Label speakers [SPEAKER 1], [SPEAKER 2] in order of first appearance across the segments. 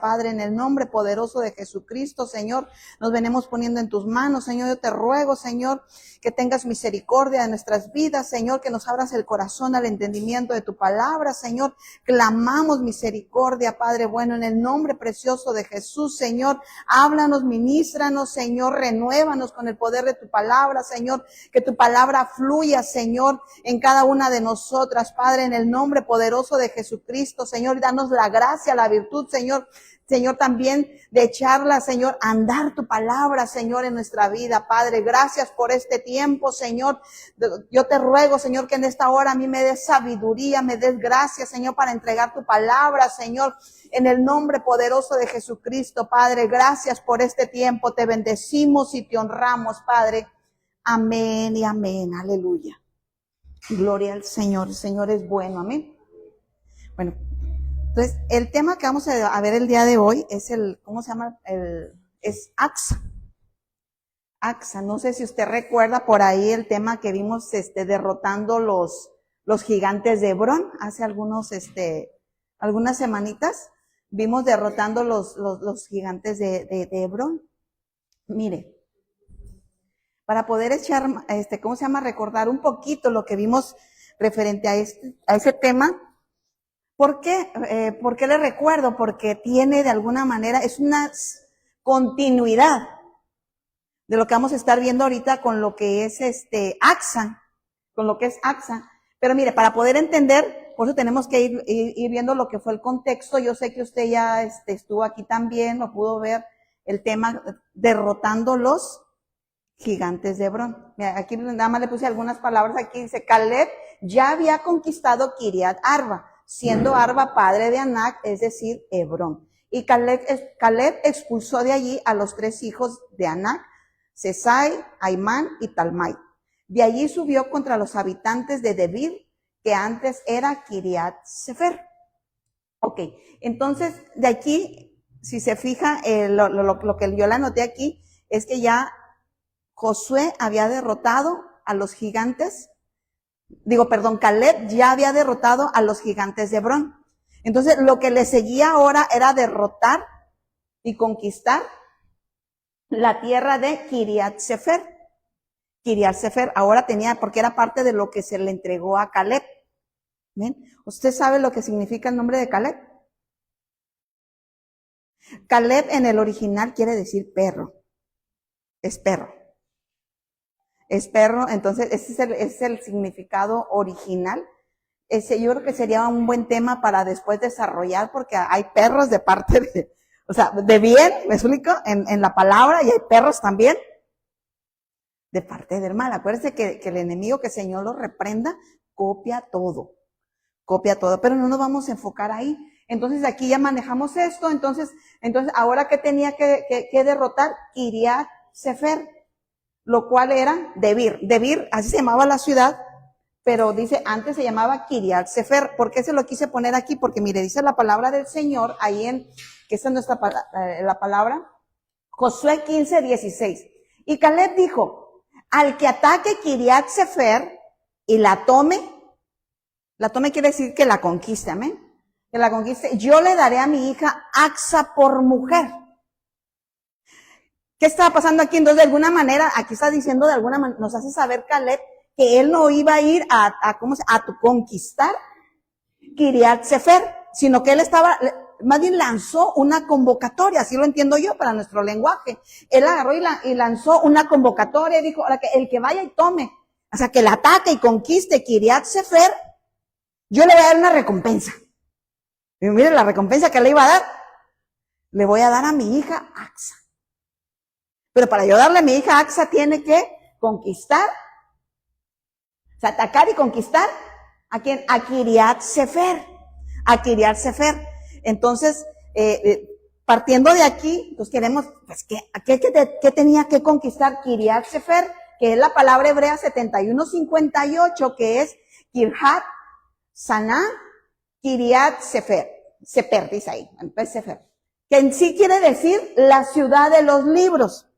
[SPEAKER 1] Padre, en el nombre poderoso de Jesucristo, Señor, nos venimos poniendo en tus manos, Señor. Yo te ruego, Señor, que tengas misericordia de nuestras vidas, Señor, que nos abras el corazón al entendimiento de tu palabra, Señor. Clamamos misericordia, Padre bueno, en el nombre precioso de Jesús, Señor. Háblanos, ministranos, Señor, renuévanos con el poder de tu palabra, Señor. Que tu palabra fluya, Señor, en cada una de nosotras, Padre, en el nombre poderoso de Jesucristo, Señor. Danos la gracia, la virtud, Señor. Señor, también de echarla, Señor, a andar tu palabra, Señor, en nuestra vida, Padre. Gracias por este tiempo, Señor. Yo te ruego, Señor, que en esta hora a mí me des sabiduría, me des gracia, Señor, para entregar tu palabra, Señor, en el nombre poderoso de Jesucristo, Padre. Gracias por este tiempo. Te bendecimos y te honramos, Padre. Amén y amén. Aleluya. Gloria al Señor. El Señor es bueno. Amén. Bueno. Entonces, el tema que vamos a ver el día de hoy es ¿cómo se llama? Es Axa. Axa, no sé si usted recuerda por ahí el tema que vimos, derrotando los gigantes de Hebrón, hace algunas semanitas, vimos derrotando los gigantes de Hebrón. Mire, para poder echar, ¿cómo se llama? Recordar un poquito lo que vimos referente a ese tema. ¿Por qué? ¿Por qué le recuerdo? Porque tiene de alguna manera, es una continuidad de lo que vamos a estar viendo ahorita con lo que es Axa, con lo que es Axa. Pero mire, para poder entender, por eso tenemos que ir viendo lo que fue el contexto. Yo sé que usted ya estuvo aquí también, lo pudo ver, el tema derrotando los gigantes de Hebrón. Mira, aquí nada más le puse algunas palabras. Aquí dice, Caleb ya había conquistado Kiriat Arba, siendo Arba padre de Anac, es decir, Hebrón. Y Caleb expulsó de allí a los 3 hijos de Anac, Sesai, Aimán y Talmai. De allí subió contra los habitantes de Debir, que antes era Kiriat Sefer. Ok, entonces de aquí, si se fija, lo que yo le anoté aquí, es que ya Josué había derrotado a los gigantes. Caleb ya había derrotado a los gigantes de Hebrón. Entonces, lo que le seguía ahora era derrotar y conquistar la tierra de Kiriat Sefer. Kiriat Sefer ahora tenía, porque era parte de lo que se le entregó a Caleb. ¿Ven? ¿Usted sabe lo que significa el nombre de Caleb? Caleb en el original quiere decir perro. Es perro. Es perro, entonces ese es el significado original. Yo creo que sería un buen tema para después desarrollar, porque hay perros de parte de bien, ¿me explico? En la palabra, y hay perros también de parte del mal. Acuérdense que el enemigo, que el Señor lo reprenda, copia todo, pero no nos vamos a enfocar ahí. Entonces aquí ya manejamos esto, entonces ahora ¿qué tenía que derrotar? Kiriat Sefer, lo cual era Debir. Debir, así se llamaba la ciudad, pero dice, antes se llamaba Kiriat Sefer. ¿Por qué se lo quise poner aquí? Porque mire, dice la palabra del Señor, ahí que esa es la palabra, Josué 15:16. Y Caleb dijo, al que ataque Kiriat Sefer y la tome quiere decir que la conquiste, amén, que la conquiste, yo le daré a mi hija Axa por mujer. ¿Qué estaba pasando aquí? Entonces, de alguna manera, aquí está diciendo, de alguna manera, nos hace saber Caleb que él no iba a ir a conquistar Kiriat Sefer, sino que él más bien lanzó una convocatoria, así lo entiendo yo para nuestro lenguaje. Él agarró y lanzó una convocatoria y dijo, el que vaya y tome, o sea, que la ataque y conquiste Kiriat Sefer, yo le voy a dar una recompensa. Y mire la recompensa que le iba a dar. Le voy a dar a mi hija Axa. Pero para yo darle a mi hija Axa tiene que conquistar, o sea, atacar y conquistar, ¿a quién? A Kiriat Sefer. A Kiriat Sefer. Entonces, partiendo de aquí, pues queremos, pues, ¿qué tenía que conquistar Kiriat Sefer? Que es la palabra hebrea 7158, que es Kirjat Saná Kiriat Sefer. Sefer, dice ahí, Sefer. Que en sí quiere decir la ciudad de los libros.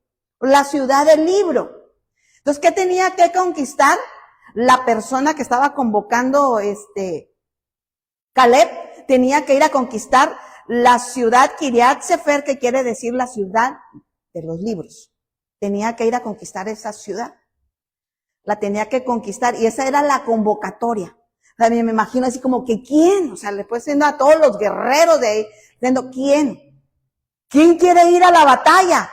[SPEAKER 1] La ciudad del libro. Entonces, ¿qué tenía que conquistar la persona que estaba convocando Caleb? Tenía que ir a conquistar la ciudad Kiriat Sefer, que quiere decir la ciudad de los libros. Tenía que ir a conquistar esa ciudad. La tenía que conquistar y esa era la convocatoria. También me imagino así como que ¿quién? O sea, le puedes decir a todos los guerreros de ahí, diciendo ¿quién? ¿Quién quiere ir a la batalla?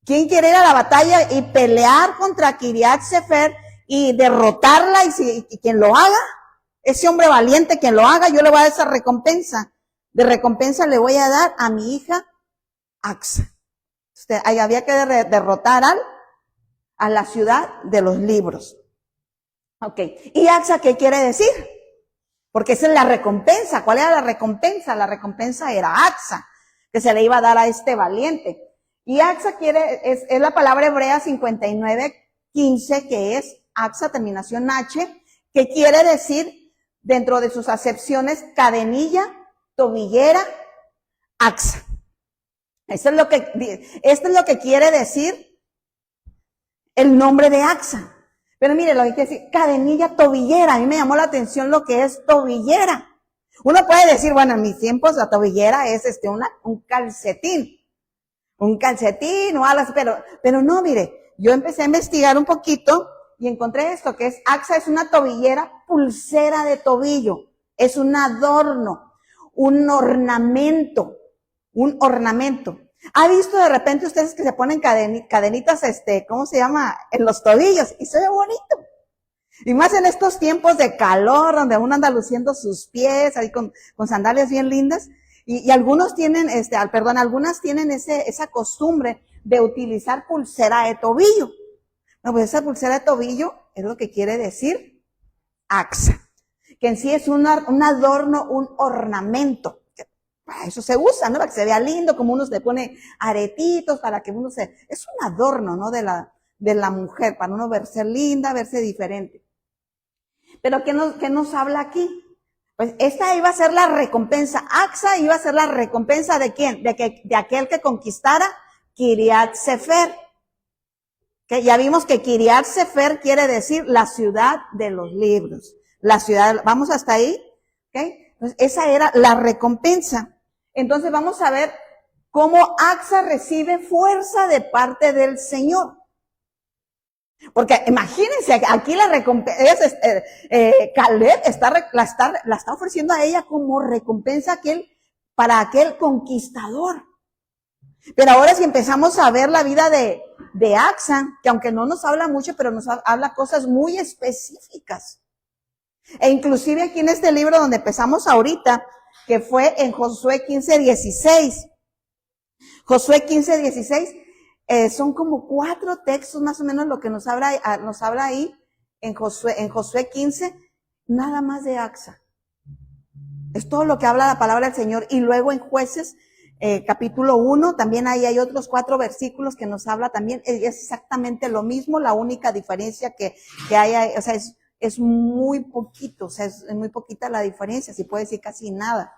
[SPEAKER 1] ¿Quién quiere ir a la batalla y pelear contra Kiriat Sefer y derrotarla? Y quien lo haga, ese hombre valiente, quien lo haga, yo le voy a dar esa recompensa. De recompensa le voy a dar a mi hija Acsa. Ahí había que derrotar a la ciudad de los libros. Ok. ¿Y Acsa qué quiere decir? Porque esa es la recompensa. ¿Cuál era la recompensa? La recompensa era Acsa, que se le iba a dar a este valiente. Y Acsa es la palabra hebrea 59:15, que es Acsa, terminación H, que quiere decir, dentro de sus acepciones, cadenilla, tobillera, Acsa. Esto es lo que quiere decir el nombre de Acsa. Pero mire, lo que quiere decir, cadenilla, tobillera. A mí me llamó la atención lo que es tobillera. Uno puede decir, bueno, en mis tiempos la tobillera es un calcetín. Un calcetín o algo así, pero no, mire, yo empecé a investigar un poquito y encontré esto, que es Acsa, es una tobillera, pulsera de tobillo. Es un adorno, un ornamento. ¿Ha visto de repente ustedes que se ponen cadenitas, ¿cómo se llama? En los tobillos, y se ve bonito. Y más en estos tiempos de calor, donde uno anda luciendo sus pies, ahí con sandalias bien lindas. Y algunos tienen, algunas tienen esa costumbre de utilizar pulsera de tobillo. No, pues esa pulsera de tobillo es lo que quiere decir Acsa. Que en sí es un adorno, un ornamento. Para eso se usa, ¿no? Para que se vea lindo, como uno se pone aretitos, para que es un adorno, ¿no? De la mujer, para uno verse linda, verse diferente. Pero ¿qué nos habla aquí? Pues esta iba a ser la recompensa. Acsa iba a ser la recompensa ¿de quién? De aquel que conquistara Kiriat Sefer. Que ya vimos que Kiriat Sefer quiere decir la ciudad de los libros. La ciudad, ¿vamos hasta ahí? ¿Okay? Entonces, esa era la recompensa. Entonces vamos a ver cómo Acsa recibe fuerza de parte del Señor. Porque imagínense, aquí la recompensa, Caleb la está ofreciendo a ella como recompensa para aquel conquistador. Pero ahora si empezamos a ver la vida de Acsa, que aunque no nos habla mucho, pero nos habla cosas muy específicas. E inclusive aquí en este libro donde empezamos ahorita, que fue en Josué 15:16. Josué 15:16, son como 4 textos más o menos lo que nos habla ahí en Josué 15, nada más de Acsa. Es todo lo que habla la palabra del Señor. Y luego en Jueces, capítulo 1, también ahí hay otros 4 versículos que nos habla también. Es exactamente lo mismo, la única diferencia que hay, o sea, es muy poquito, o sea, es muy poquita la diferencia, si puede decir casi nada.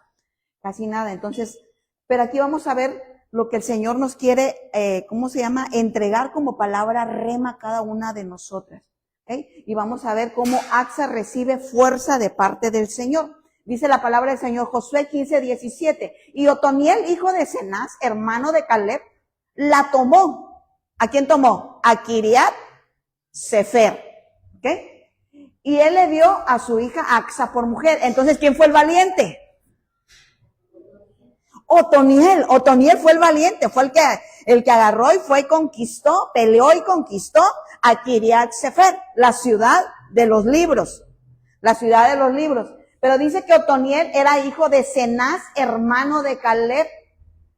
[SPEAKER 1] Entonces, pero aquí vamos a ver lo que el Señor nos quiere, entregar como palabra rema a cada una de nosotras. ¿Okay? Y vamos a ver cómo Acsa recibe fuerza de parte del Señor. Dice la palabra del Señor, Josué 15:17. Y Otoniel, hijo de Cenaz, hermano de Caleb, la tomó. ¿A quién tomó? A Kiriat Sefer. ¿Okay? Y él le dio a su hija Acsa por mujer. Entonces, ¿quién fue el valiente? Otoniel fue el valiente, fue el que agarró y fue y conquistó, peleó y conquistó a Kiriat Sefer, la ciudad de los libros. Pero dice que Otoniel era hijo de Cenaz, hermano de Caleb.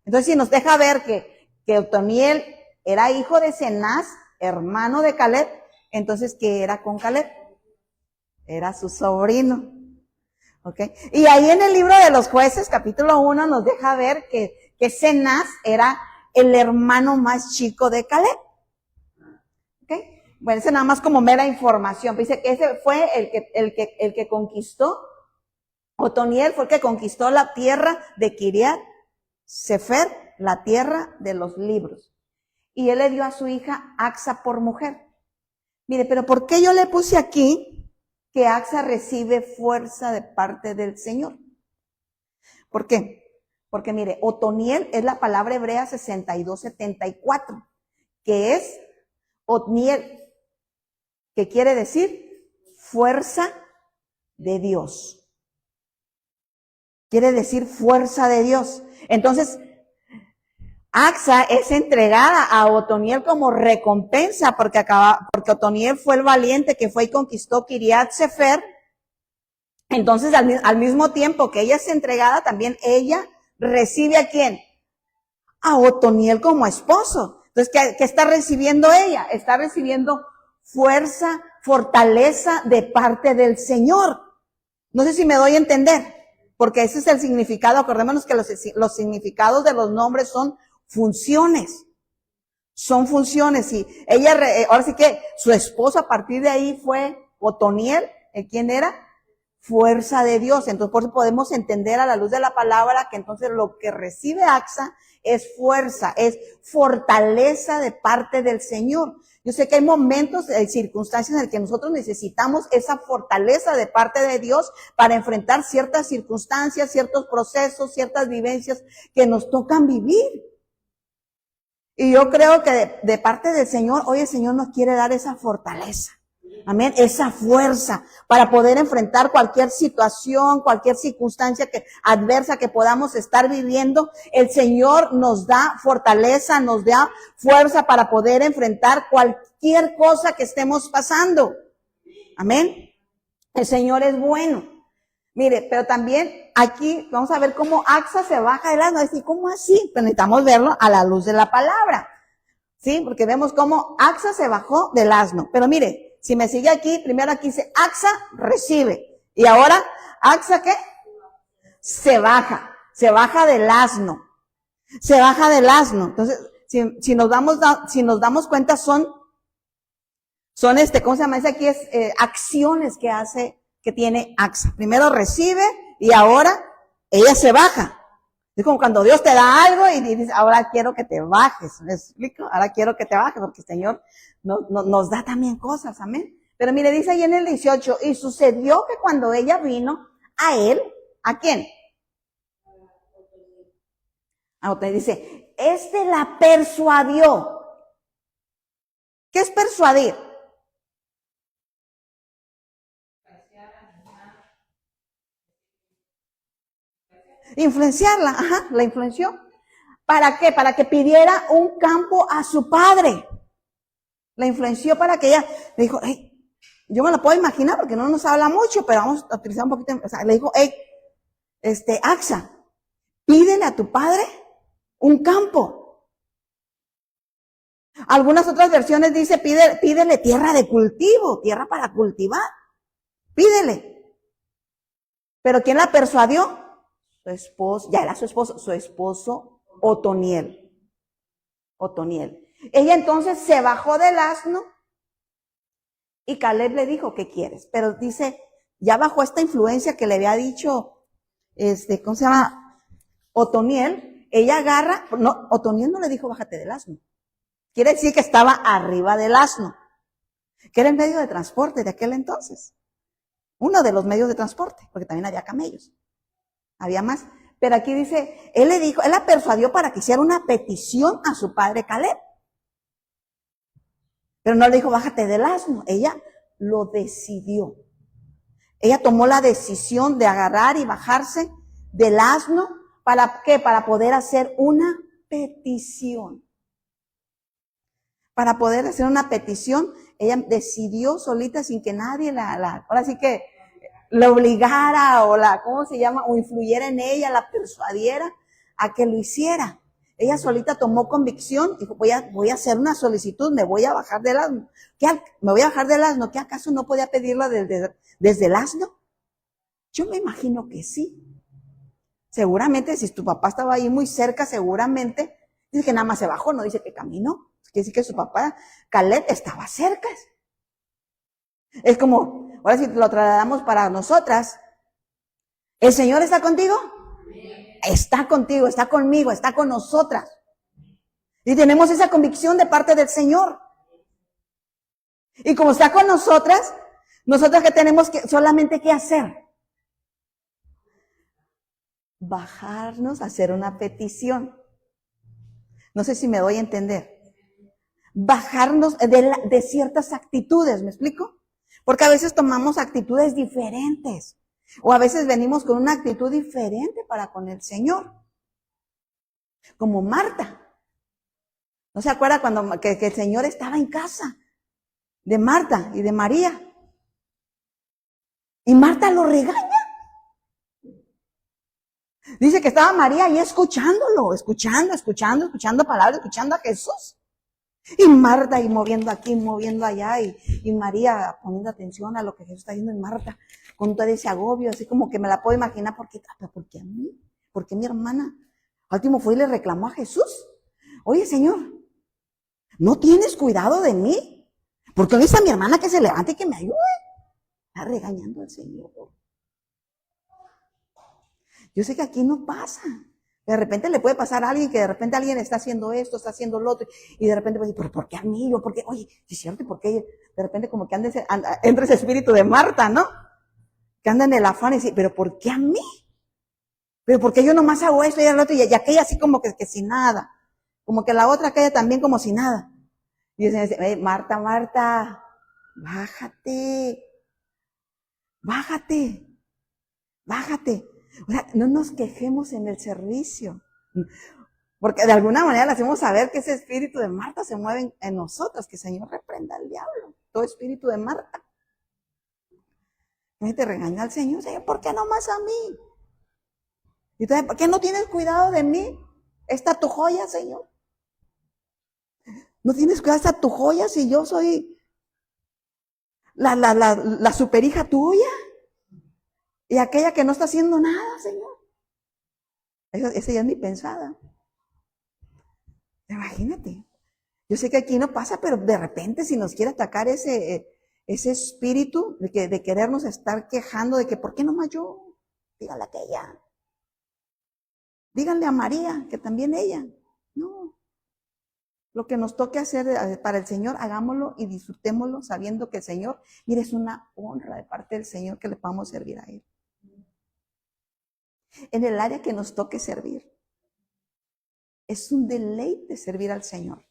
[SPEAKER 1] Entonces, si nos deja ver que Otoniel era hijo de Cenaz, hermano de Caleb, entonces, ¿qué era con Caleb? Era su sobrino. Okay. Y ahí en el libro de los Jueces, capítulo 1, nos deja ver que Cenaz era el hermano más chico de Caleb. Okay. Bueno, ese nada más como mera información. Dice que ese fue el que conquistó, Otoniel fue el que conquistó la tierra de Kiriat Sefer, la tierra de los libros. Y él le dio a su hija Acsa por mujer. Mire, pero ¿por qué yo le puse aquí que Acsa recibe fuerza de parte del Señor? ¿Por qué? Porque mire, Otoniel es la palabra hebrea 6274, que es Otniel, que quiere decir fuerza de Dios. Quiere decir fuerza de Dios. Entonces, Axa es entregada a Otoniel como recompensa porque Otoniel fue el valiente que fue y conquistó Kiriat Sefer. Entonces, al mismo tiempo que ella es entregada, también ella recibe ¿a quién? A Otoniel como esposo. Entonces, ¿qué está recibiendo ella? Está recibiendo fuerza, fortaleza de parte del Señor. No sé si me doy a entender, porque ese es el significado. Acordémonos que los significados de los nombres son funciones. Son funciones. Y ella, ahora sí que su esposo a partir de ahí fue Otoniel. ¿Quién era? Fuerza de Dios. Entonces, por eso podemos entender a la luz de la palabra que entonces lo que recibe Axa es fuerza, es fortaleza de parte del Señor. Yo sé que hay momentos, circunstancias en las que nosotros necesitamos esa fortaleza de parte de Dios para enfrentar ciertas circunstancias, ciertos procesos, ciertas vivencias que nos tocan vivir. Y yo creo que de parte del Señor, hoy el Señor nos quiere dar esa fortaleza. Amén, esa fuerza para poder enfrentar cualquier situación, cualquier circunstancia adversa que podamos estar viviendo. El Señor nos da fortaleza, nos da fuerza para poder enfrentar cualquier cosa que estemos pasando. Amén. El Señor es bueno. Mire, pero también aquí vamos a ver cómo Axa se baja del asno. Decir, ¿cómo así? Pero necesitamos verlo a la luz de la palabra. ¿Sí? Porque vemos cómo Axa se bajó del asno. Pero mire, si me sigue aquí, primero aquí dice, Axa recibe. Y ahora, Axa, ¿qué? Se baja del asno. Se baja del asno. Entonces, si nos damos cuenta, son ¿cómo se llama? Ese aquí es, acciones que tiene Axa. Primero recibe y ahora ella se baja. Es como cuando Dios te da algo y dice, ahora quiero que te bajes. ¿Me explico? Ahora quiero que te bajes porque el Señor nos da también cosas, amén. Pero mire, dice ahí en el 18, y sucedió que cuando ella vino a él, ¿a quién? A otra, dice, la persuadió. ¿Qué es persuadir? Influenciarla, ajá, la influenció. ¿Para qué? Para que pidiera un campo a su padre. La influenció para que ella le dijo, hey, yo me lo puedo imaginar porque no nos habla mucho, pero vamos a utilizar un poquito, o sea, le dijo, hey, Axa, pídele a tu padre un campo. Algunas otras versiones dice, pídele tierra de cultivo, tierra para cultivar. Pídele. ¿Pero quién la persuadió? Su esposo, ya era su esposo Otoniel. Otoniel. Ella entonces se bajó del asno y Caleb le dijo, ¿qué quieres? Pero dice, ya bajo esta influencia que le había dicho, ¿cómo se llama? Otoniel, ella agarra, no, Otoniel no le dijo, bájate del asno. Quiere decir que estaba arriba del asno, que era el medio de transporte de aquel entonces. Uno de los medios de transporte, porque también había camellos. Había más. Pero aquí dice, él la persuadió para que hiciera una petición a su padre Caleb. Pero no le dijo, bájate del asno. Ella lo decidió. Ella tomó la decisión de agarrar y bajarse del asno. ¿Para qué? Para poder hacer una petición. Para poder hacer una petición, ella decidió solita sin que nadie ahora sí que la obligara ¿cómo se llama? O influyera en ella, la persuadiera a que lo hiciera. Ella solita tomó convicción, dijo, voy a hacer una solicitud, me voy a bajar del asno. ¿Me voy a bajar del asno? ¿Qué acaso no podía pedirla desde el asno? Yo me imagino que sí. Seguramente, si tu papá estaba ahí muy cerca, seguramente, dice que nada más se bajó, no dice que caminó. Quiere decir que su papá, Caleb, estaba cerca. Es como, ahora si lo trasladamos para nosotras, ¿el Señor está contigo? Está contigo, está conmigo, está con nosotras. Y tenemos esa convicción de parte del Señor. Y como está con nosotras ¿qué tenemos solamente que hacer? bajarnos a hacer una petición. No sé si me doy a entender. Bajarnos de ciertas actitudes, ¿me explico? Porque a veces tomamos actitudes diferentes. O a veces venimos con una actitud diferente para con el Señor. Como Marta. ¿No se acuerda cuando que el Señor estaba en casa de Marta y de María? Y Marta lo regaña. Dice que estaba María ahí escuchándolo, escuchando palabras, escuchando a Jesús. Y Marta ahí moviendo aquí, moviendo allá, y María poniendo atención a lo que Jesús está diciendo. Y Marta con todo ese agobio, así como que me la puedo imaginar. ¿Por qué a mí? ¿Por qué mi hermana? Al último fue y le reclamó a Jesús. Oye, Señor, ¿no tienes cuidado de mí? Porque hoy está mi hermana que se levante y que me ayude. Está regañando al Señor. Yo sé que aquí no pasa. De repente le puede pasar a alguien que de repente alguien está haciendo esto, está haciendo lo otro, y de repente puede decir, ¿pero por qué a mí? ¿Por qué? Oye, es cierto, ¿por qué? De repente como que entra ese espíritu de Marta, ¿no? Que anda en el afán y dice, ¿pero por qué a mí? ¿Pero por qué yo nomás hago esto y el otro? Y aquella así como que sin nada. Como que la otra aquella también como sin nada. Y dice, Marta, bájate. O sea, no nos quejemos en el servicio. Porque de alguna manera le hacemos saber que ese espíritu de Marta se mueve en nosotros, que el Señor reprenda al diablo. Todo espíritu de Marta. Y te regaña al Señor, ¿por qué no más a mí? Y entonces, ¿por qué no tienes cuidado de mí? ¿Está tu joya, Señor? ¿No tienes cuidado? ¿Está tu joya si yo soy la superhija tuya? Y aquella que no está haciendo nada, Señor. Esa ya es mi pensada. Imagínate. Yo sé que aquí no pasa, pero de repente si nos quiere atacar ese espíritu de querernos estar quejando de que ¿por qué nomás yo? Dígale a aquella. Díganle a María, que también ella. No. Lo que nos toque hacer para el Señor, hagámoslo y disfrutémoslo sabiendo que el Señor, mire, es una honra de parte del Señor que le podamos servir a Él. En el área que nos toque servir. Es un deleite servir al Señor.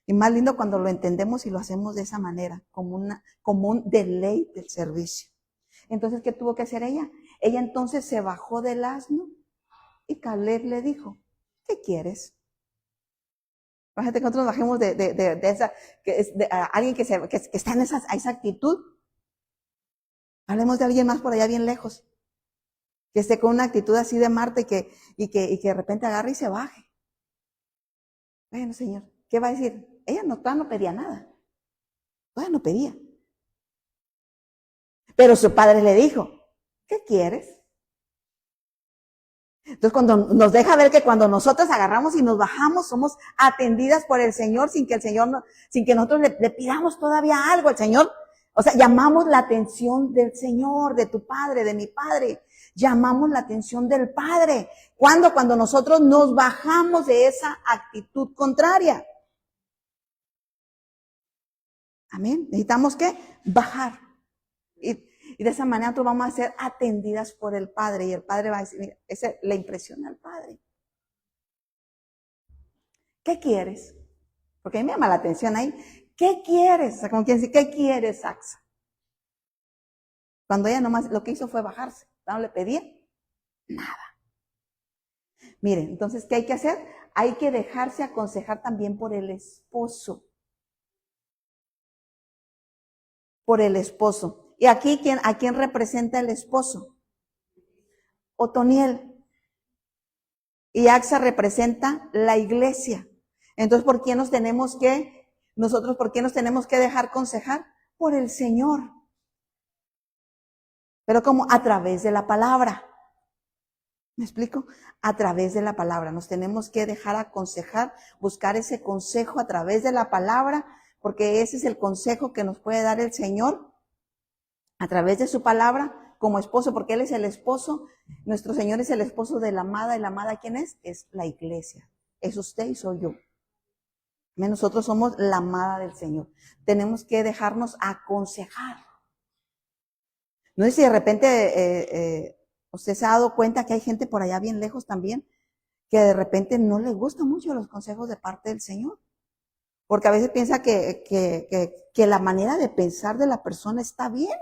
[SPEAKER 1] Y más lindo cuando lo entendemos y lo hacemos de esa manera, como un deleite el servicio. Entonces, ¿qué tuvo que hacer ella? Ella entonces se bajó del asno y Caleb le dijo, ¿qué quieres? Imagínate que nosotros bajemos de esa, alguien que está en esa actitud. Hablemos de alguien más por allá bien lejos. Que esté con una actitud así de Marta y que de repente agarre y se baje. Bueno, Señor, ¿qué va a decir? Ella todavía no pedía nada. Todavía no pedía. Pero su padre le dijo, ¿qué quieres? Entonces, cuando nos deja ver que cuando nosotros agarramos y nos bajamos, somos atendidas por el Señor sin que nosotros le pidamos todavía algo al Señor. O sea, llamamos la atención del Señor, de tu Padre, de mi Padre. Llamamos la atención del Padre. ¿Cuándo? Cuando nosotros nos bajamos de esa actitud contraria. Amén. Necesitamos ¿qué? Bajar. Y de esa manera nosotros vamos a ser atendidas por el Padre. Y el Padre va a decir, mira, esa le impresiona al Padre. ¿Qué quieres? Porque a mí me llama la atención ahí. ¿Qué quieres? O sea, como quien dice, ¿qué quieres, Axa? Cuando ella nomás lo que hizo fue bajarse. No le pedía nada. Miren, entonces, ¿qué hay que hacer? Hay que dejarse aconsejar también por el esposo. Por el esposo. ¿Y aquí a quién representa el esposo? Otoniel. Y Axa representa la iglesia. Entonces, ¿por qué nosotros nos tenemos que dejar aconsejar? Por el Señor. Pero ¿cómo? A través de la palabra. ¿Me explico? A través de la palabra. Nos tenemos que dejar aconsejar, buscar ese consejo a través de la palabra, porque ese es el consejo que nos puede dar el Señor a través de su palabra como esposo, porque Él es el esposo. Nuestro Señor es el esposo de la amada. ¿Y la amada quién es? Es la iglesia. Es usted y soy yo. Nosotros somos la amada del Señor. Tenemos que dejarnos aconsejar. No sé si de repente Usted se ha dado cuenta que hay gente por allá bien lejos también que de repente no le gustan mucho los consejos de parte del Señor. Porque a veces piensa que la manera de pensar de la persona está bien.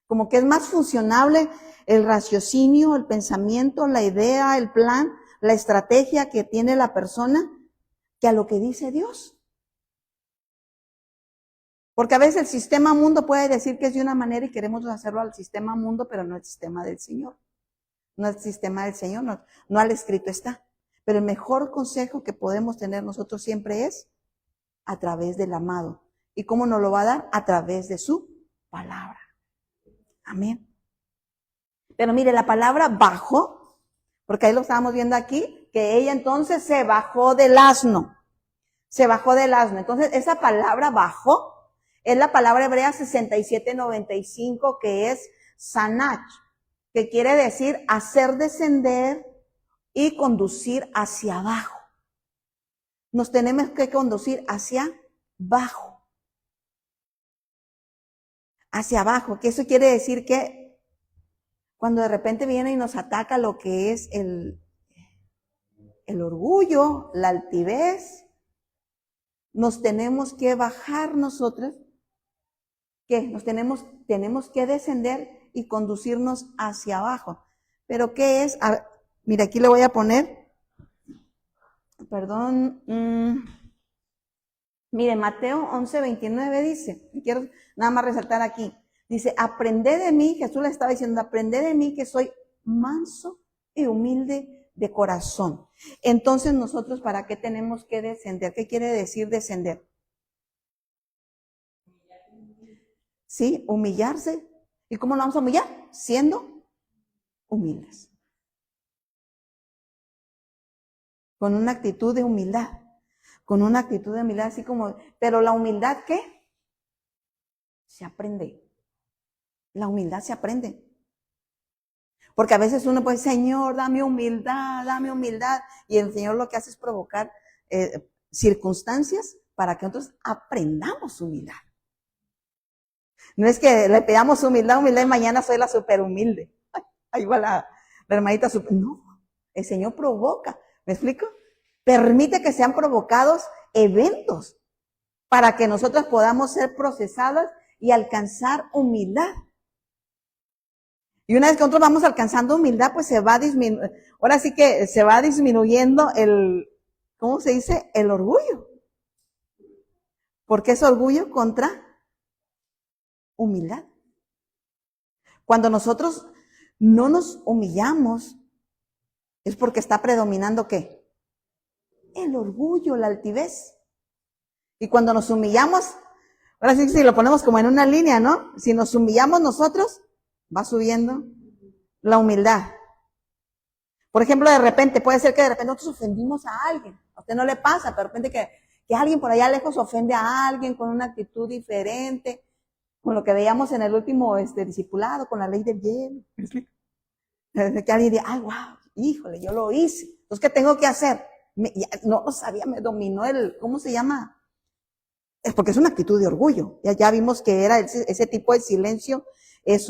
[SPEAKER 1] Como que es más funcionable el raciocinio, el pensamiento, la idea, el plan, la estrategia que tiene la persona que a lo que dice Dios. Porque a veces el sistema mundo puede decir que es de una manera y queremos hacerlo al sistema mundo, pero no el sistema del Señor. No el sistema del Señor, no al escrito está. Pero el mejor consejo que podemos tener nosotros siempre es a través del amado. ¿Y cómo nos lo va a dar? A través de su palabra. Amén. Pero mire, la palabra bajó, porque ahí lo estábamos viendo aquí, que ella entonces se bajó del asno. Se bajó del asno. Entonces, esa palabra bajó es la palabra hebrea 6795, que es sanach, que quiere decir hacer descender y conducir hacia abajo. Nos tenemos que conducir hacia abajo. Hacia abajo, que eso quiere decir que cuando de repente viene y nos ataca lo que es el orgullo, la altivez, nos tenemos que bajar nosotros. ¿Qué? Tenemos que descender y conducirnos hacia abajo. ¿Pero qué es? Mira, aquí le voy a poner, perdón, mire, Mateo 11:29 dice, quiero nada más resaltar aquí, dice, aprended de mí, Jesús le estaba diciendo, aprended de mí que soy manso y humilde de corazón. Entonces nosotros, ¿para qué tenemos que descender? ¿Qué quiere decir descender? Sí, humillarse. ¿Y cómo nos vamos a humillar? Siendo humildes. Con una actitud de humildad. Con una actitud de humildad, así como, pero la humildad, ¿qué? Se aprende. La humildad se aprende. Porque a veces uno puede, Señor, dame humildad, dame humildad. Y el Señor lo que hace es provocar circunstancias para que nosotros aprendamos humildad. No es que le pedamos humildad y mañana soy la super humilde. Ahí va la hermanita super. No, el Señor provoca. ¿Me explico? Permite que sean provocados eventos para que nosotros podamos ser procesadas y alcanzar humildad. Y una vez que nosotros vamos alcanzando humildad, pues se va disminuyendo, ahora sí que se va disminuyendo ¿cómo se dice? El orgullo. Porque es orgullo contra humildad. Cuando nosotros no nos humillamos, es porque está predominando ¿qué? El orgullo, la altivez. Y cuando nos humillamos, ahora sí que si lo ponemos como en una línea, ¿no? Si nos humillamos nosotros, va subiendo la humildad. Por ejemplo, de repente, puede ser que de repente nosotros ofendimos a alguien. A usted no le pasa, pero de repente que alguien por allá lejos ofende a alguien con una actitud diferente, con lo que veíamos en el último discipulado, con la ley del bien. Que alguien diga, ay, wow, híjole, yo lo hice. Entonces, ¿qué tengo que hacer? No lo sabía, me dominó ¿cómo se llama? Es porque es una actitud de orgullo. Ya vimos que era ese tipo de silencio, es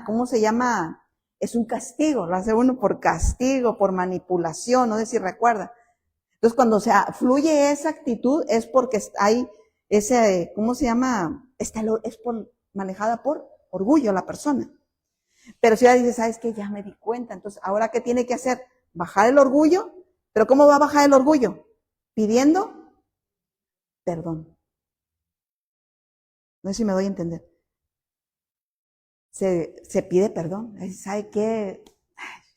[SPEAKER 1] ¿cómo se llama? Es un castigo, lo hace uno por castigo, por manipulación, no sé si recuerda. Entonces, cuando fluye esa actitud es porque hay ¿cómo se llama? Es manejada por orgullo la persona. Pero si ella dice, ¿sabes qué? Ya me di cuenta. Entonces, ¿ahora qué tiene que hacer? Bajar el orgullo. ¿Pero cómo va a bajar el orgullo? Pidiendo perdón. No sé si me doy a entender. Se pide perdón. ¿Sabe qué?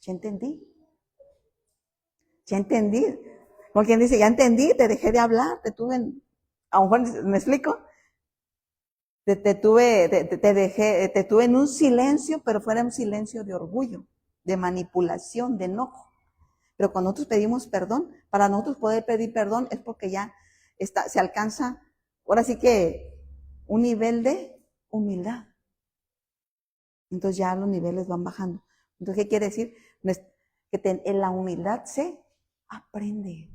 [SPEAKER 1] Ya entendí. Ya entendí. Como quien dice, ya entendí, te dejé de hablar, a lo mejor, ¿me explico? Te tuve en un silencio, pero fuera un silencio de orgullo, de manipulación, de enojo. Pero cuando nosotros pedimos perdón, para nosotros poder pedir perdón es porque ya se alcanza, ahora sí que, un nivel de humildad. Entonces ya los niveles van bajando. Entonces, ¿qué quiere decir? Que en la humildad se aprende.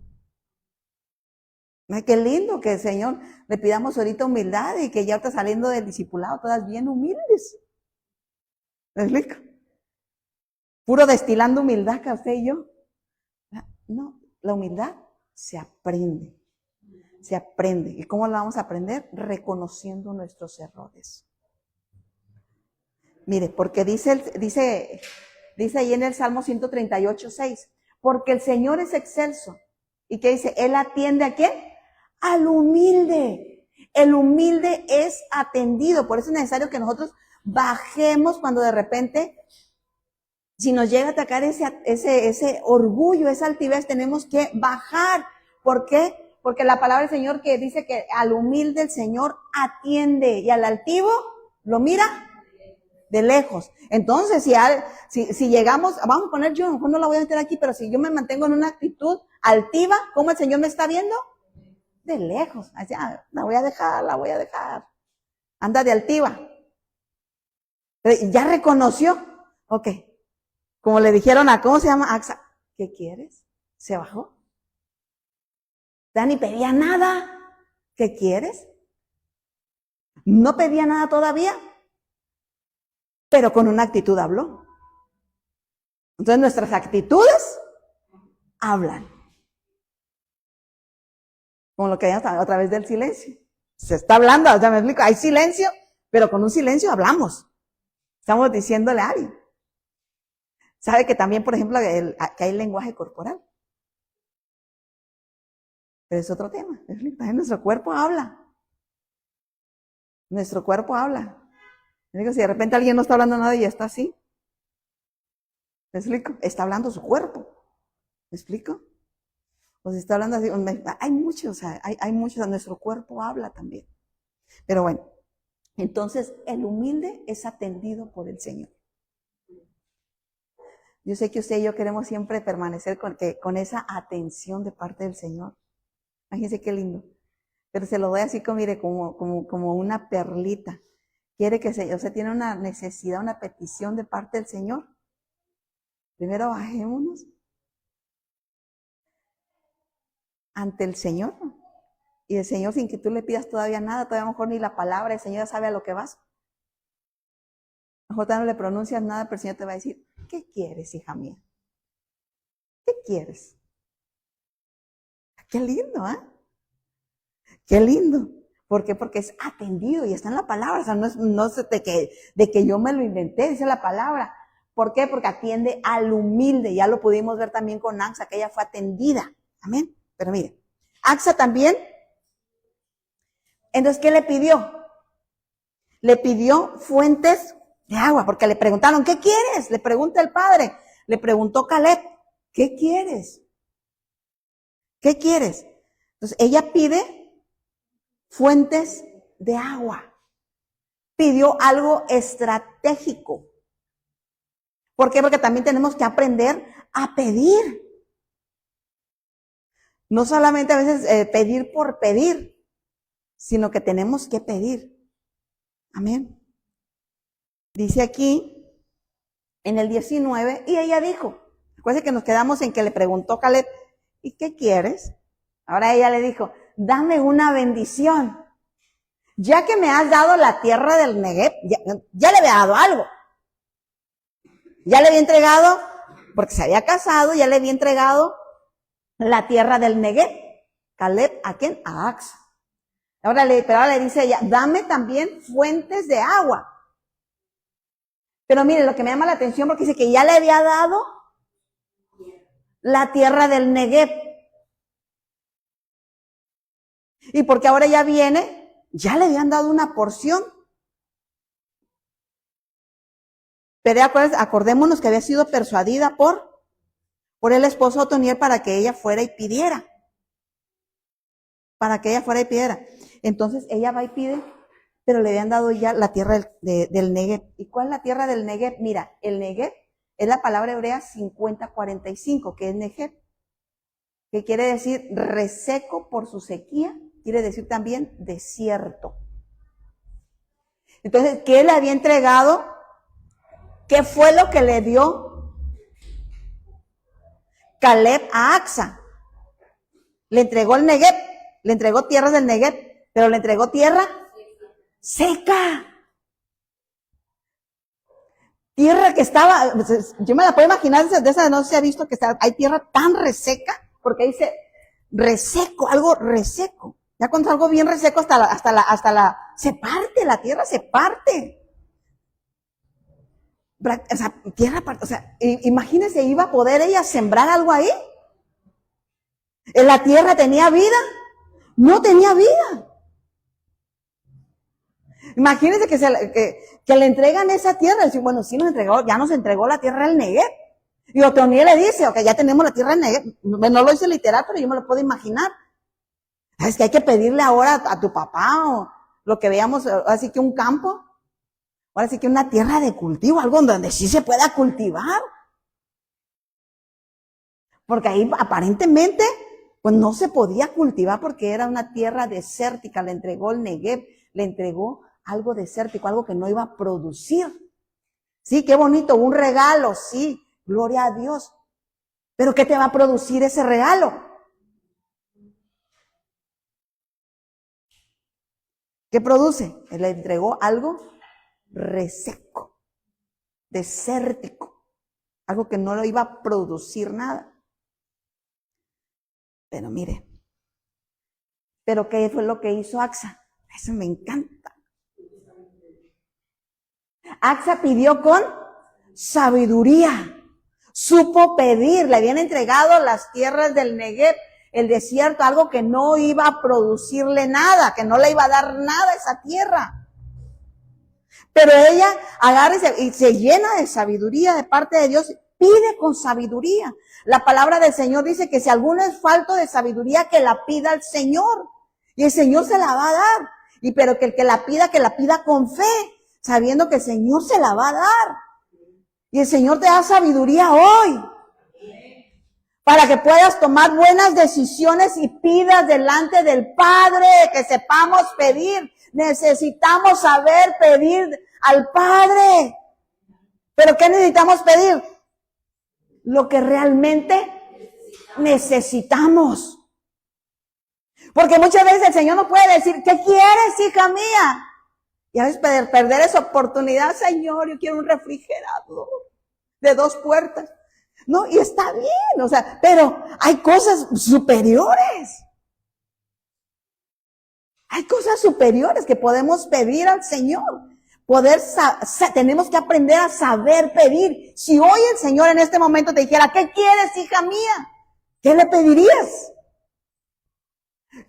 [SPEAKER 1] Ay, qué lindo que el Señor le pidamos ahorita humildad y que ya está saliendo del discipulado, todas bien humildes. ¿Me explico? puro destilando humildad que usted y yo. No, la humildad se aprende. Se aprende. ¿Y cómo la vamos a aprender? Reconociendo nuestros errores. Mire, porque dice ahí en el Salmo 138:6, porque el Señor es excelso. ¿Y qué dice? Él atiende ¿a quién? Al humilde. El humilde es atendido. Por eso es necesario que nosotros bajemos cuando de repente, si nos llega a atacar ese orgullo, esa altivez, tenemos que bajar. ¿Por qué? Porque la palabra del Señor que dice que al humilde el Señor atiende y al altivo lo mira de lejos. Entonces, si llegamos, vamos a poner, yo a lo mejor no la voy a meter aquí, pero si yo me mantengo en una actitud altiva, ¿cómo el Señor me está viendo? De lejos. Así, la voy a dejar. Anda de altiva. Pero ya reconoció. Ok. Como le dijeron ¿cómo se llama? AXA. ¿Qué quieres? Se bajó. Ya ni pedía nada. ¿Qué quieres? No pedía nada todavía, pero con una actitud habló. Entonces nuestras actitudes hablan. Como lo que hay a través del silencio. Se está hablando, ya me explico, hay silencio, pero con un silencio hablamos. Estamos diciéndole a alguien. ¿Sabe que también, por ejemplo, que hay lenguaje corporal? Pero es otro tema. También nuestro cuerpo habla. Nuestro cuerpo habla. Si de repente alguien no está hablando nada y está así. ¿Me explico? Está hablando su cuerpo. ¿Me explico? O si está hablando así. Hay muchos, hay muchos. Nuestro cuerpo habla también. Pero bueno. Entonces, el humilde es atendido por el Señor. Yo sé que usted y yo queremos siempre permanecer con esa atención de parte del Señor. Imagínense qué lindo. Pero se lo doy así como, mire, como una perlita. Quiere que usted tiene una necesidad, una petición de parte del Señor. Primero bajémonos ante el Señor. Y el Señor, sin que tú le pidas todavía nada, todavía a lo mejor ni la palabra, el Señor ya sabe a lo que vas. A lo mejor todavía no le pronuncias nada, pero el Señor te va a decir, ¿qué quieres, hija mía? ¿Qué quieres? Qué lindo, ¿eh? Qué lindo. ¿Por qué? Porque es atendido y está en la palabra. O sea, no es de que yo me lo inventé, dice la palabra. ¿Por qué? Porque atiende al humilde. Ya lo pudimos ver también con Axa, que ella fue atendida. Amén. Pero mire, Axa también. Entonces, ¿qué le pidió? Le pidió fuentes de agua, porque le preguntaron, ¿qué quieres? Le pregunta el padre. Le preguntó Caleb, ¿qué quieres? ¿Qué quieres? Entonces, ella pide fuentes de agua. Pidió algo estratégico. ¿Por qué? Porque también tenemos que aprender a pedir. No solamente a veces pedir por pedir, sino que tenemos que pedir. Amén. Dice aquí, en el 19, y ella dijo, acuérdense que nos quedamos en que le preguntó Caleb, ¿y qué quieres? Ahora ella le dijo, dame una bendición. Ya que me has dado la tierra del Negev, ya le había dado algo. Ya le había entregado, porque se había casado, ya le había entregado la tierra del Negev. Caleb, ¿a quién? A Axa. Pero ahora le dice ella, dame también fuentes de agua. Pero mire, lo que me llama la atención, porque dice que ya le había dado la tierra del Negev. Y porque ahora ya viene, ya le habían dado una porción. Pero acordémonos que había sido persuadida por el esposo Otoniel para que ella fuera y pidiera. Para que ella fuera y pidiera. Entonces ella va y pide, pero le habían dado ya la tierra del Negev. ¿Y cuál es la tierra del Negev? Mira, el Negev es la palabra hebrea 5045, que es Negev, que quiere decir reseco por su sequía, quiere decir también desierto. Entonces, ¿qué le había entregado? ¿Qué fue lo que le dio Caleb a Axa? Le entregó el Negev, le entregó tierras del Negev, pero le entregó tierra seca. Tierra que estaba, yo me la puedo imaginar, de esa no se ha visto que hay tierra tan reseca, porque dice reseco, algo reseco. Ya cuando es algo bien reseco, se parte, la tierra se parte. O sea, tierra, o sea, imagínense, iba a poder ella sembrar algo ahí. ¿La tierra tenía vida? No tenía vida. Imagínense que le entregan esa tierra. Dice, bueno, sí nos entregó, ya nos entregó la tierra del Negev. Y Otoniel le dice, ok, ya tenemos la tierra del Negev. No lo dice literal, pero yo me lo puedo imaginar. Es que hay que pedirle ahora a tu papá o lo que veamos, así que un campo. Ahora sí que una tierra de cultivo, algo donde sí se pueda cultivar. Porque ahí aparentemente, pues no se podía cultivar porque era una tierra desértica. Le entregó el Negev, le entregó algo desértico, algo que no iba a producir. Sí, qué bonito, un regalo, sí, gloria a Dios. Pero ¿qué te va a producir ese regalo? ¿Qué produce? Le entregó algo reseco, desértico, algo que no lo iba a producir nada. Pero mire, ¿pero qué fue lo que hizo Axa? Eso me encanta. Axa pidió con sabiduría, supo pedir, le habían entregado las tierras del Negev, el desierto, algo que no iba a producirle nada, que no le iba a dar nada a esa tierra. Pero ella agarra y se llena de sabiduría de parte de Dios, pide con sabiduría. La palabra del Señor dice que si alguno es falto de sabiduría, que la pida al Señor. Y el Señor se la va a dar. Pero que el que la pida con fe, sabiendo que el Señor se la va a dar. Y el Señor te da sabiduría hoy, para que puedas tomar buenas decisiones y pidas delante del Padre, que sepamos pedir. Necesitamos saber pedir al Padre. ¿Pero qué necesitamos pedir? Lo que realmente necesitamos. Porque muchas veces el Señor no puede decir, ¿qué quieres, hija mía? Y a veces perder esa oportunidad, Señor, yo quiero un refrigerador de 2 puertas. No, y está bien, o sea, pero hay cosas superiores. Hay cosas superiores que podemos pedir al Señor. Tenemos que aprender a saber pedir. Si hoy el Señor en este momento te dijera, ¿qué quieres, hija mía? ¿Qué le pedirías?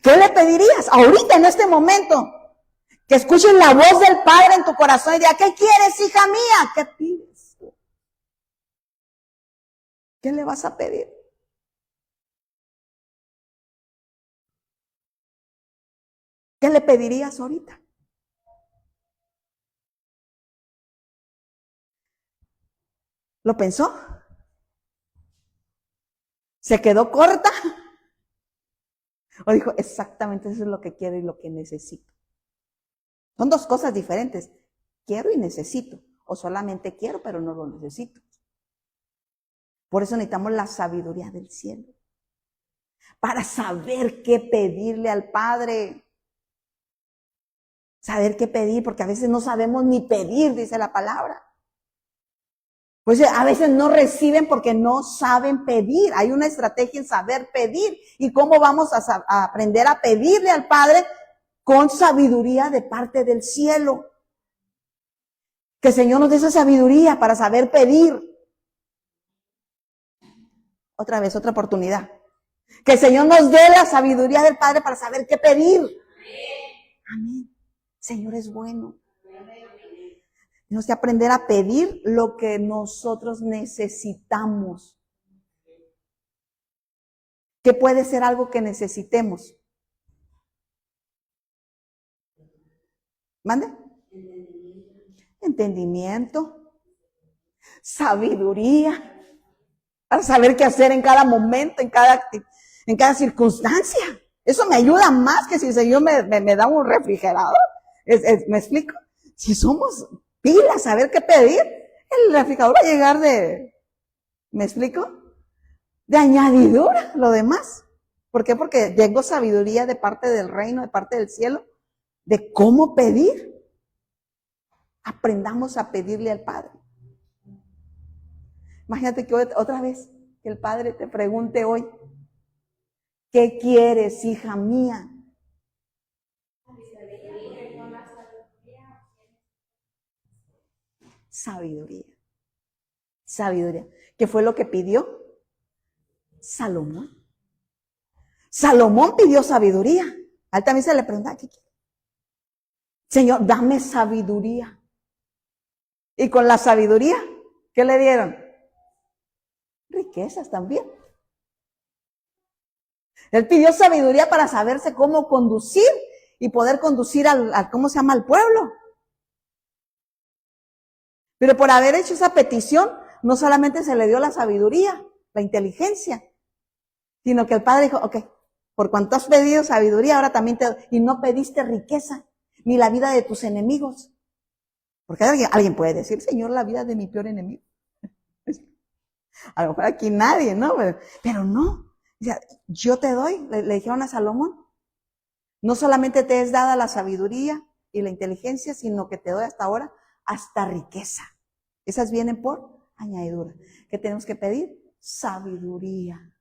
[SPEAKER 1] ¿Qué le pedirías? Ahorita, en este momento, que escuchen la voz del Padre en tu corazón y diga, ¿qué quieres, hija mía? ¿Qué pides? ¿Qué le vas a pedir? ¿Qué le pedirías ahorita? ¿Lo pensó? ¿Se quedó corta? ¿O dijo, exactamente eso es lo que quiero y lo que necesito? Son 2 cosas diferentes. Quiero y necesito. O solamente quiero, pero no lo necesito. Por eso necesitamos la sabiduría del cielo. Para saber qué pedirle al Padre. Saber qué pedir, porque a veces no sabemos ni pedir, dice la palabra. Pues a veces no reciben porque no saben pedir. Hay una estrategia en saber pedir. ¿Y cómo vamos a aprender a pedirle al Padre? Con sabiduría de parte del cielo. Que el Señor nos dé esa sabiduría para saber pedir. Otra vez, otra oportunidad. Que el Señor nos dé la sabiduría del Padre para saber qué pedir. Amén. El Señor es bueno. Tenemos que aprender a pedir lo que nosotros necesitamos. ¿Qué puede ser algo que necesitemos? ¿Mande? Entendimiento. Sabiduría. Para saber qué hacer en cada momento, en cada circunstancia. Eso me ayuda más que si el Señor me da un refrigerador. ¿Me explico? Si somos pilas, saber qué pedir, el refrigerador va a llegar ¿me explico? De añadidura, lo demás. ¿Por qué? Porque tengo sabiduría de parte del reino, de parte del cielo, de cómo pedir. Aprendamos a pedirle al Padre. Imagínate que otra vez que el Padre te pregunte hoy, ¿qué quieres, hija mía? Sabiduría. Sabiduría. ¿Qué fue lo que pidió Salomón? Salomón pidió sabiduría. A él también se le preguntaba, ¿qué quiere? Señor, dame sabiduría. Y con la sabiduría, ¿qué le dieron? Riquezas también. Él pidió sabiduría para saberse cómo conducir y poder conducir ¿cómo se llama? Al pueblo. Pero por haber hecho esa petición, no solamente se le dio la sabiduría, la inteligencia, sino que el Padre dijo, ok, por cuanto has pedido sabiduría, ahora también te doy. Y no pediste riqueza, ni la vida de tus enemigos. Porque alguien puede decir, Señor, la vida de mi peor enemigo. A lo mejor aquí nadie, ¿no? Pero no. O sea, yo te doy, le dijeron a Salomón, no solamente te es dada la sabiduría y la inteligencia, sino que te doy hasta ahora hasta riqueza. Esas vienen por añadidura. ¿Qué tenemos que pedir? Sabiduría.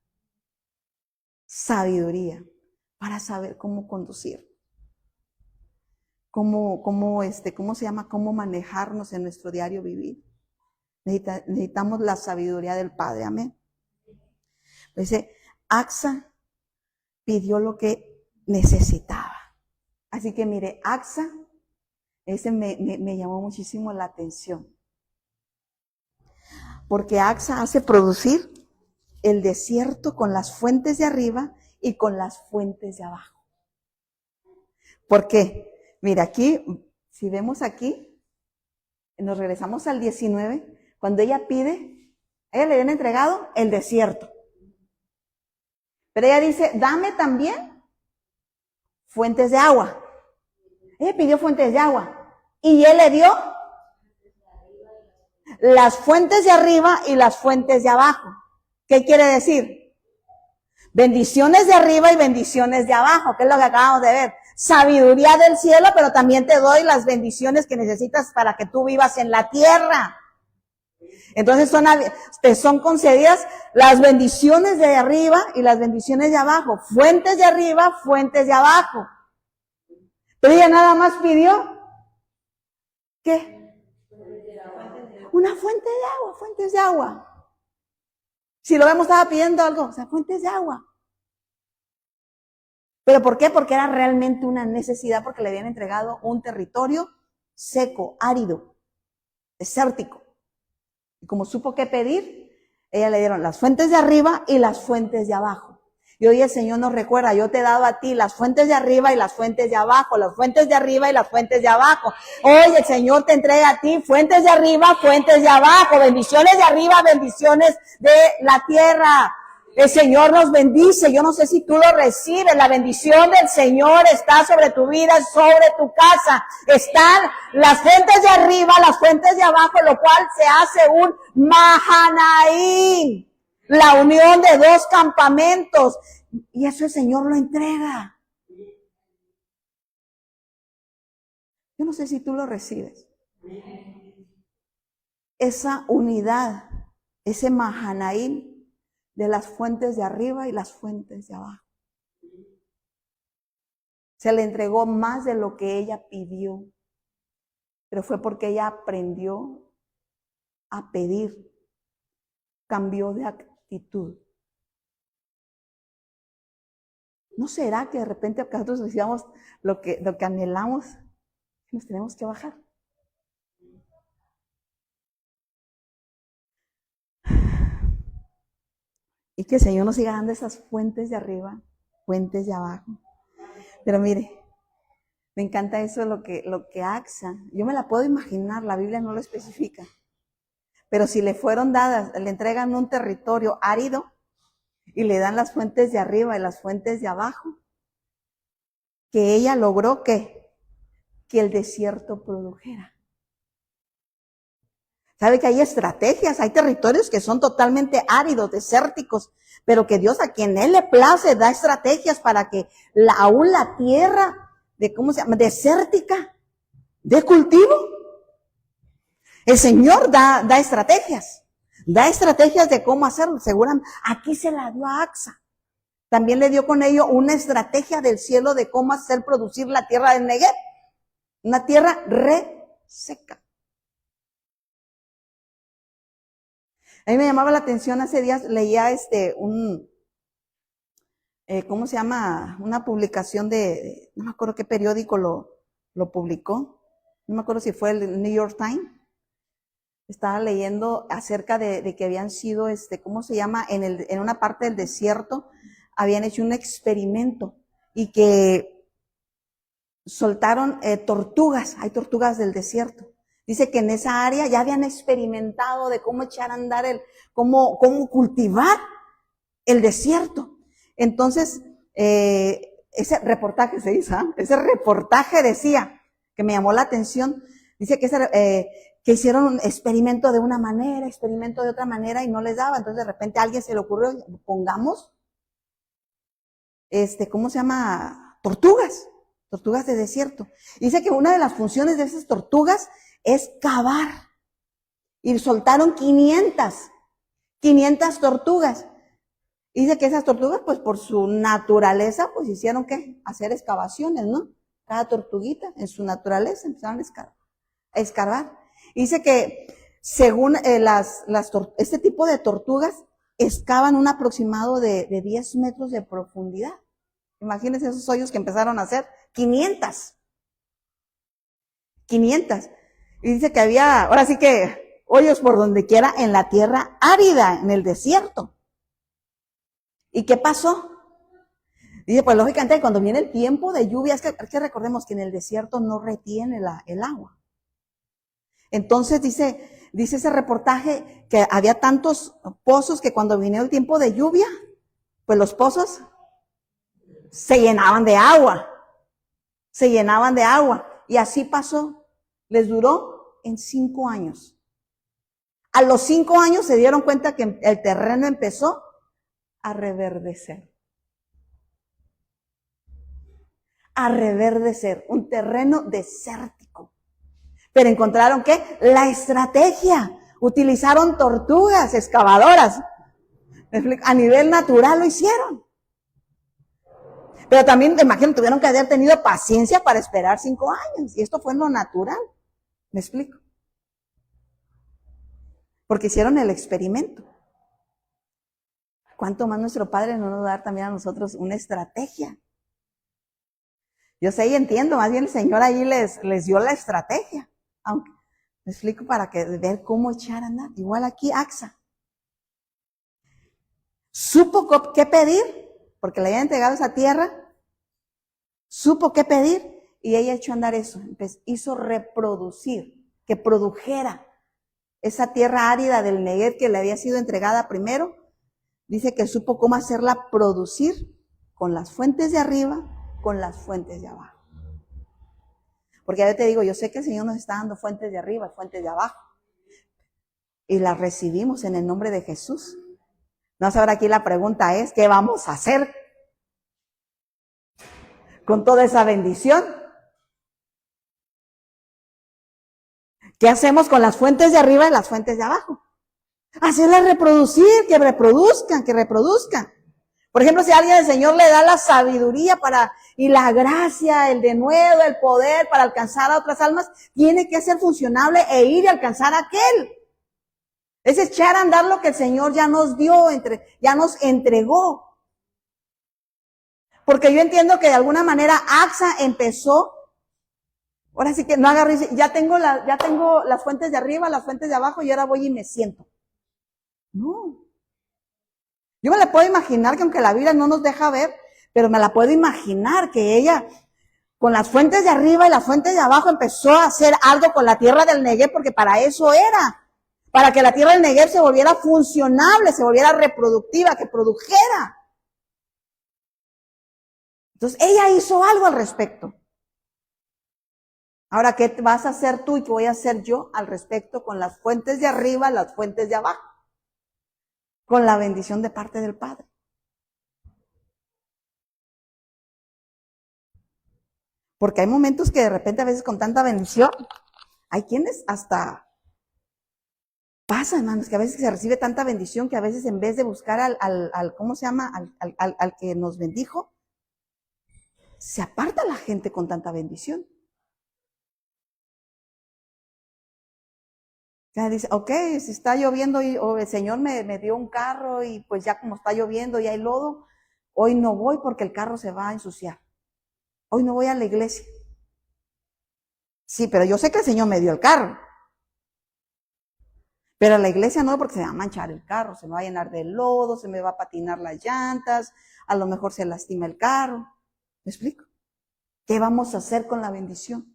[SPEAKER 1] Sabiduría para saber cómo conducir. ¿Cómo se llama? Cómo manejarnos en nuestro diario vivir. Necesitamos la sabiduría del Padre. Amén. Dice, Axa pidió lo que necesitaba. Así que mire, Axa, ese me llamó muchísimo la atención. Porque Axa hace producir el desierto con las fuentes de arriba y con las fuentes de abajo. ¿Por qué? Mira, aquí, si vemos aquí, nos regresamos al 19, cuando ella pide, a ella le habían entregado el desierto. Pero ella dice, dame también fuentes de agua. Ella pidió fuentes de agua. Y él le dio las fuentes de arriba y las fuentes de abajo. ¿Qué quiere decir? Bendiciones de arriba y bendiciones de abajo, que es lo que acabamos de ver. Sabiduría del cielo, pero también te doy las bendiciones que necesitas para que tú vivas en la tierra. Entonces te son concedidas las bendiciones de arriba y las bendiciones de abajo. Fuentes de arriba, fuentes de abajo. Pero ella nada más pidió, ¿qué? Una fuente de agua, fuentes de agua. Si lo vemos, estaba pidiendo algo, o sea, fuentes de agua. ¿Pero por qué? Porque era realmente una necesidad, porque le habían entregado un territorio seco, árido, desértico. Y como supo qué pedir, ella le dieron las fuentes de arriba y las fuentes de abajo. Y hoy el Señor nos recuerda, yo te he dado a ti las fuentes de arriba y las fuentes de abajo, las fuentes de arriba y las fuentes de abajo. Hoy el Señor te entrega a ti fuentes de arriba, fuentes de abajo, bendiciones de arriba, bendiciones de la tierra. El Señor nos bendice, yo no sé si tú lo recibes, la bendición del Señor está sobre tu vida, sobre tu casa. Están las fuentes de arriba, las fuentes de abajo, lo cual se hace un Mahanaim. La unión de dos campamentos. Y eso el Señor lo entrega. Yo no sé si tú lo recibes. Esa unidad, ese Mahanaim de las fuentes de arriba y las fuentes de abajo. Se le entregó más de lo que ella pidió. Pero fue porque ella aprendió a pedir. Cambió de actitud. ¿No será que de repente nosotros decíamos lo que anhelamos? Nos tenemos que bajar. Y que el Señor nos siga dando esas fuentes de arriba, fuentes de abajo. Pero mire, me encanta eso, lo que Axa, yo me la puedo imaginar, la Biblia no lo especifica. Pero si le fueron dadas, le entregan un territorio árido y le dan las fuentes de arriba y las fuentes de abajo, que ella logró que el desierto produjera. ¿Sabe que hay estrategias? Hay territorios que son totalmente áridos, desérticos, pero que Dios, a quien Él le place, da estrategias para que aún la tierra desértica, de cultivo. El Señor da estrategias. Da estrategias de cómo hacerlo. Seguramente, aquí se la dio a AXA. También le dio con ello una estrategia del cielo de cómo hacer producir la tierra del Negev. Una tierra seca. A mí me llamaba la atención hace días, leía ¿cómo se llama? Una publicación no me acuerdo qué periódico lo publicó. No me acuerdo si fue el New York Times. Estaba leyendo acerca de que habían sido, ¿cómo se llama? En una parte del desierto habían hecho un experimento y que soltaron tortugas. Hay tortugas del desierto. Dice que en esa área ya habían experimentado de cómo echar a andar cómo cultivar el desierto. Entonces, ese reportaje se hizo, ese reportaje decía, que me llamó la atención, dice que hicieron un experimento de una manera, experimento de otra manera y no les daba. Entonces de repente a alguien se le ocurrió, pongamos, ¿cómo se llama? Tortugas de desierto. Dice que una de las funciones de esas tortugas es cavar. Y soltaron 500 tortugas. Dice que esas tortugas, pues por su naturaleza, pues hicieron ¿qué? Hacer excavaciones, ¿no? Cada tortuguita en su naturaleza empezaron a escarbar. Dice que según este tipo de tortugas excavan un aproximado de 10 metros de profundidad. Imagínense esos hoyos que empezaron a hacer. 500. Y dice que había, ahora sí que hoyos por donde quiera en la tierra árida, en el desierto. ¿Y qué pasó? Dice, pues lógicamente cuando viene el tiempo de lluvia, es que recordemos que en el desierto no retiene el agua. Entonces dice ese reportaje que había tantos pozos que cuando vino el tiempo de lluvia, pues los pozos se llenaban de agua. Y así pasó. Les duró en 5 años. A los 5 años se dieron cuenta que el terreno empezó a reverdecer. Un terreno desértico. Pero encontraron ¿qué? La estrategia. Utilizaron tortugas excavadoras. A nivel natural lo hicieron. Pero también, me imagino, tuvieron que haber tenido paciencia para esperar 5 años. Y esto fue en lo natural. ¿Me explico? Porque hicieron el experimento. ¿Cuánto más nuestro Padre no nos va a dar también a nosotros una estrategia? Yo sé y entiendo, más bien el Señor ahí les dio la estrategia. Aunque, me explico para ver cómo echar a andar. Igual aquí AXA. Supo qué pedir, porque le habían entregado esa tierra. Supo qué pedir y ella echó a andar eso. Hizo reproducir, que produjera esa tierra árida del Negev que le había sido entregada primero. Dice que supo cómo hacerla producir con las fuentes de arriba, con las fuentes de abajo. Porque yo te digo, yo sé que el Señor nos está dando fuentes de arriba y fuentes de abajo. Y las recibimos en el nombre de Jesús. No sé, ahora aquí la pregunta es, ¿qué vamos a hacer con toda esa bendición? ¿Qué hacemos con las fuentes de arriba y las fuentes de abajo? Hacerlas reproducir, que reproduzcan. Por ejemplo, si a alguien el Señor le da la sabiduría y la gracia, el denuedo, el poder para alcanzar a otras almas, tiene que ser funcionable e ir y alcanzar a aquel. Es echar a andar lo que el Señor ya nos dio, ya nos entregó. Porque yo entiendo que de alguna manera AXA empezó, ahora sí que no agarré, ya tengo las fuentes de arriba, las fuentes de abajo y ahora voy y me siento. No. Yo me la puedo imaginar que aunque la Biblia no nos deja ver, pero me la puedo imaginar que ella, con las fuentes de arriba y las fuentes de abajo, empezó a hacer algo con la tierra del Negev, porque para eso era. Para que la tierra del Negev se volviera funcionable, se volviera reproductiva, que produjera. Entonces, ella hizo algo al respecto. Ahora, ¿qué vas a hacer tú y qué voy a hacer yo al respecto con las fuentes de arriba, las fuentes de abajo? Con la bendición de parte del Padre. Porque hay momentos que de repente a veces con tanta bendición, hay quienes hasta Pasa, hermanos, que a veces se recibe tanta bendición que a veces en vez de buscar ¿cómo se llama? Al que nos bendijo, se aparta la gente con tanta bendición. Ya dice, ok, si está lloviendo o el Señor me dio un carro y pues ya como está lloviendo y hay lodo, hoy no voy porque el carro se va a ensuciar. Hoy no voy a la iglesia. Sí, pero yo sé que el Señor me dio el carro. Pero a la iglesia no, porque se va a manchar el carro, se me va a llenar de lodo, se me va a patinar las llantas, a lo mejor se lastima el carro. ¿Me explico? ¿Qué vamos a hacer con la bendición?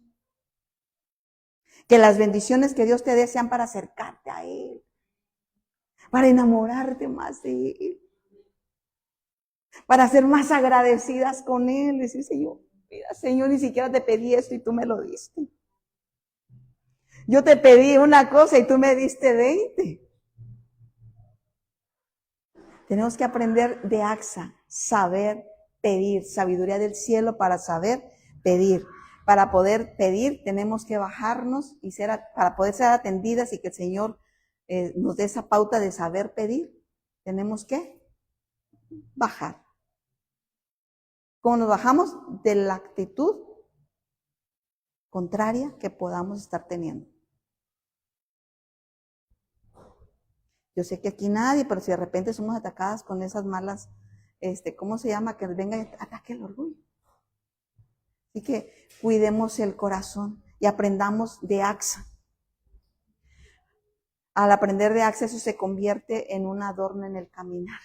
[SPEAKER 1] Que las bendiciones que Dios te dé sean para acercarte a Él, para enamorarte más de Él, para ser más agradecidas con Él. Decir, Señor, mira, Señor, ni siquiera te pedí esto y tú me lo diste. Yo te pedí una cosa y tú me diste 20. Tenemos que aprender de AXA, saber pedir, sabiduría del cielo para saber pedir. Para poder pedir tenemos que bajarnos y para poder ser atendidas y que el Señor nos dé esa pauta de saber pedir, tenemos que bajar. ¿Cómo nos bajamos? De la actitud contraria que podamos estar teniendo. Yo sé que aquí nadie, pero si de repente somos atacadas con esas malas, ¿cómo se llama? Que venga y ataque el orgullo. Así que cuidemos el corazón y aprendamos de AXA. Al aprender de AXA, eso se convierte en un adorno en el caminar.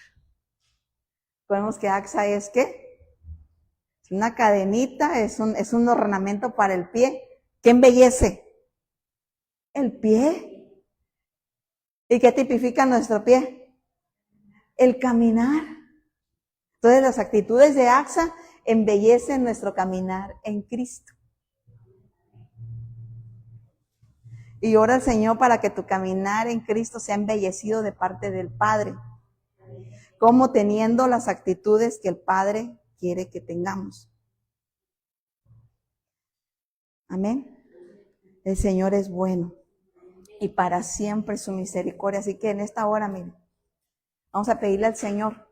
[SPEAKER 1] Podemos que AXA es ¿qué? Es una cadenita, es un ornamento para el pie. ¿Qué embellece? El pie. ¿Y qué tipifica nuestro pie? El caminar. Entonces las actitudes de AXA embellecen nuestro caminar en Cristo. Y ora al Señor para que tu caminar en Cristo sea embellecido de parte del Padre, como teniendo las actitudes que el Padre quiere que tengamos. Amén. El Señor es bueno y para siempre su misericordia. Así que en esta hora, miren, vamos a pedirle al Señor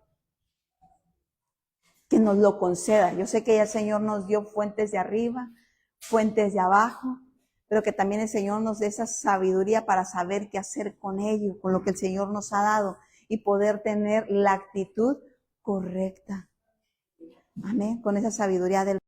[SPEAKER 1] que nos lo conceda. Yo sé que ya el Señor nos dio fuentes de arriba, fuentes de abajo, pero que también el Señor nos dé esa sabiduría para saber qué hacer con ello, con lo que el Señor nos ha dado y poder tener la actitud correcta. Amén, con esa sabiduría del